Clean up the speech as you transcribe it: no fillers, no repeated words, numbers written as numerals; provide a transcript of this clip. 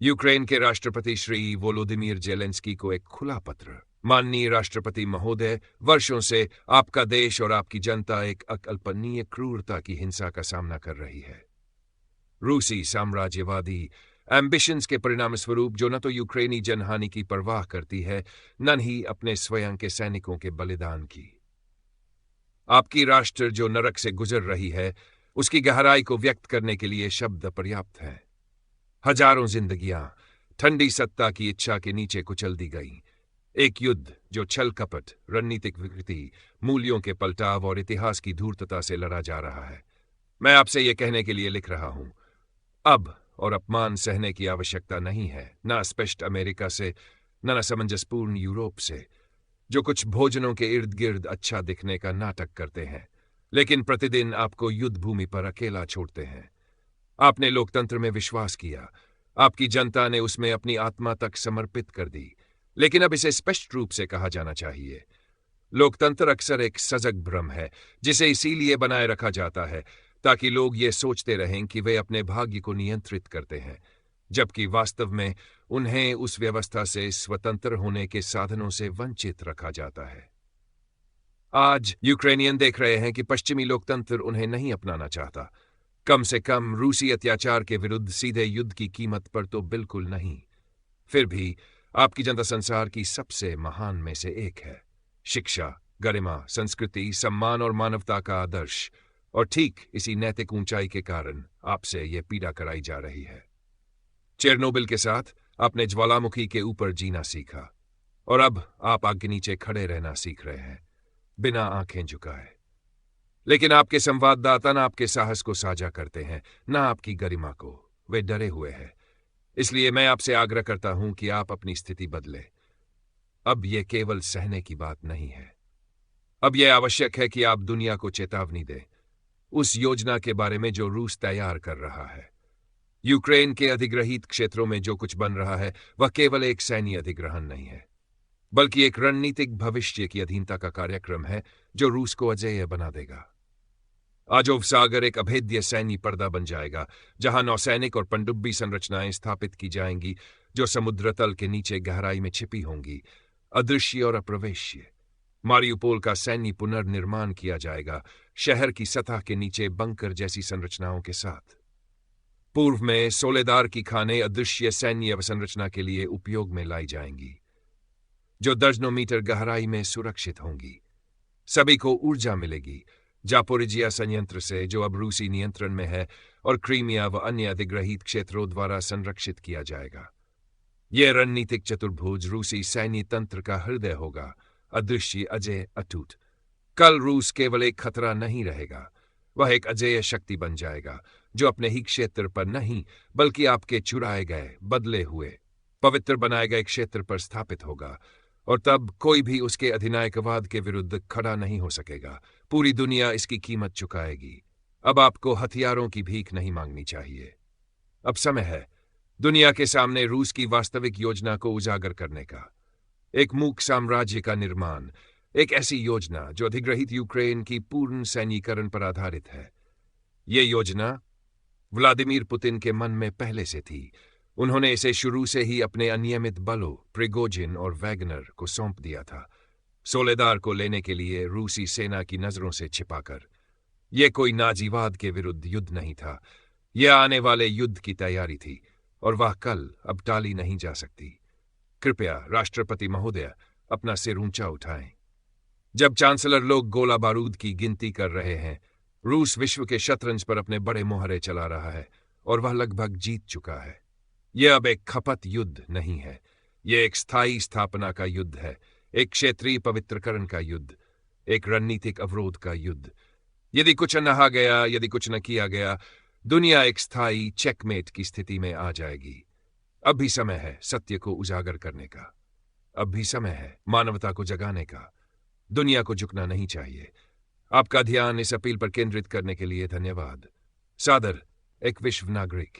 Ukraine के राष्ट्रपति Shri Volodymyr Zelensky को एक खुला पत्र। माननीय राष्ट्रपति महोदय, वर्षों से आपका देश और आपकी जनता एक अकल्पनीय क्रूरता की हिंसा का सामना कर रही है। रूसी साम्राज्यवादी एम्बिशंस के परिणाम स्वरूप जो न तो यूक्रेनी जनहानि की परवाह करती है, न ही अपने स्वयं के सैनिकों के बलिदान की। आपकी राष्ट्र जो नरक से गुजर रही है, उसकी गहराई को व्यक्त करने के लिए शब्द अपर्याप्त हैं। हजारों जिंदगियां ठंडी सत्ता की इच्छा के नीचे कुचल दी गईं। एक युद्ध जो छल कपट, रणनीतिक विकृति, मूल्यों के पलटाव और इतिहास की धूर्तता से लड़ा जा रहा है। मैं आपसे यह कहने के लिए लिख रहा हूं, अब और अपमान सहने की आवश्यकता नहीं है, न स्पष्ट अमेरिका से, न सामंजस्यपूर्ण यूरोप से, जो कुछ भोजनों के इर्द गिर्द अच्छा दिखने का नाटक करते हैं, लेकिन प्रतिदिन आपको युद्ध भूमि पर अकेला छोड़ते हैं। आपने लोकतंत्र में विश्वास किया, आपकी जनता ने उसमें अपनी आत्मा तक समर्पित कर दी, लेकिन अब इसे स्पष्ट रूप से कहा जाना चाहिए। लोकतंत्र अक्सर एक सजग भ्रम है, जिसे इसीलिए बनाए रखा जाता है ताकि लोग ये सोचते रहें कि वे अपने भाग्य को नियंत्रित करते हैं, जबकि वास्तव में उन्हें उस व्यवस्था से स्वतंत्र होने के साधनों से वंचित रखा जाता है। आज यूक्रेनियन देख रहे हैं कि पश्चिमी लोकतंत्र उन्हें नहीं अपनाना चाहता, कम से कम रूसी अत्याचार के विरुद्ध सीधे युद्ध की कीमत पर तो बिल्कुल नहीं। फिर भी आपकी जनता संसार की सबसे महान में से एक है। शिक्षा, गरिमा, संस्कृति, सम्मान और मानवता का आदर्श, और ठीक इसी नैतिक ऊंचाई के कारण आपसे यह पीड़ा कराई जा रही है। चेरनोबिल के साथ आपने ज्वालामुखी के ऊपर जीना सीखा, और अब आप आग के नीचे खड़े रहना सीख रहे हैं, बिना आंखें झुकाए। लेकिन आपके संवाददाता न आपके साहस को साझा करते हैं, न आपकी गरिमा को। वे डरे हुए हैं। इसलिए मैं आपसे आग्रह करता हूं कि आप अपनी स्थिति बदलें। अब यह केवल सहने की बात नहीं है। अब यह आवश्यक है कि आप दुनिया को चेतावनी दें, उस योजना के बारे में जो रूस तैयार कर रहा है। यूक्रेन के अधिग्रहित क्षेत्रों में जो कुछ बन रहा है, वह केवल एक सैन्य अधिग्रहण नहीं है, बल्कि एक रणनीतिक भविष्य की अधीनता का कार्यक्रम है जो रूस को अजेय बना देगा। आजोव सागर एक अभेद्य सैन्य पर्दा बन जाएगा, जहां नौसैनिक और पनडुब्बी संरचनाएं स्थापित की जाएंगी जो समुद्र तल के नीचे गहराई में छिपी होंगी, अदृश्य और अप्रवेश्य। मारियुपोल का सैन्य पुनर्निर्माण किया जाएगा, शहर की सतह के नीचे बंकर जैसी संरचनाओं के साथ। पूर्व में सोलेदार की खानें अदृश्य सैन्य अवसंरचना के लिए उपयोग में लाई जाएंगी, जो दर्जनों मीटर गहराई में सुरक्षित होंगी। सभी को ऊर्जा मिलेगी जापोरिजिया संयंत्र से, जो अब रूसी नियंत्रण में है, और क्रीमिया व अन्य अधिग्रहित क्षेत्रों द्वारा संरक्षित किया जाएगा। यह रणनीतिक चतुर्भुज रूसी सैन्य तंत्र का हृदय होगा, अदृश्य, अजेय, अटूट। कल रूस केवल एक खतरा नहीं रहेगा, वह एक अजेय शक्ति बन जाएगा, जो अपने ही क्षेत्र पर नहीं, बल्कि आपके चुराए गए, बदले हुए, पवित्र बनाए गए क्षेत्र पर स्थापित होगा, और तब कोई भी उसके अधिनायकवाद के विरुद्ध खड़ा नहीं हो सकेगा। पूरी दुनिया इसकी कीमत चुकाएगी। अब आपको हथियारों की भीख नहीं मांगनी चाहिए। अब समय है दुनिया के सामने रूस की वास्तविक योजना को उजागर करने का। एक मूक साम्राज्य का निर्माण, एक ऐसी योजना जो अधिग्रहित यूक्रेन की पूर्ण सैन्यीकरण पर आधारित है। ये योजना व्लादिमीर पुतिन के मन में पहले से थी। उन्होंने इसे शुरू से ही अपने अनियमित बलों, प्रिगोजिन और वैगनर को सौंप दिया था, सोलेदार को लेने के लिए रूसी सेना की नजरों से छिपाकर। यह कोई नाजीवाद के विरुद्ध युद्ध नहीं था, यह आने वाले युद्ध की तैयारी थी, और वह कल अब टाली नहीं जा सकती। कृपया राष्ट्रपति महोदय, अपना सिर ऊंचा उठाएं। जब चांसलर लोग गोला बारूद की गिनती कर रहे हैं, रूस विश्व के शतरंज पर अपने बड़े मोहरे चला रहा है, और वह लगभग जीत चुका है। यह अब एक खपत युद्ध नहीं है, यह एक स्थायी स्थापना का युद्ध है, एक क्षेत्रीय पवित्रकरण का युद्ध, एक रणनीतिक अवरोध का युद्ध। यदि कुछ न कहा गया, यदि कुछ न किया गया, दुनिया एक स्थायी चेकमेट की स्थिति में आ जाएगी। अब भी समय है सत्य को उजागर करने का। अब भी समय है मानवता को जगाने का। दुनिया को झुकना नहीं चाहिए। आपका ध्यान इस अपील पर केंद्रित करने के लिए धन्यवाद। सादर, एक विश्व नागरिक।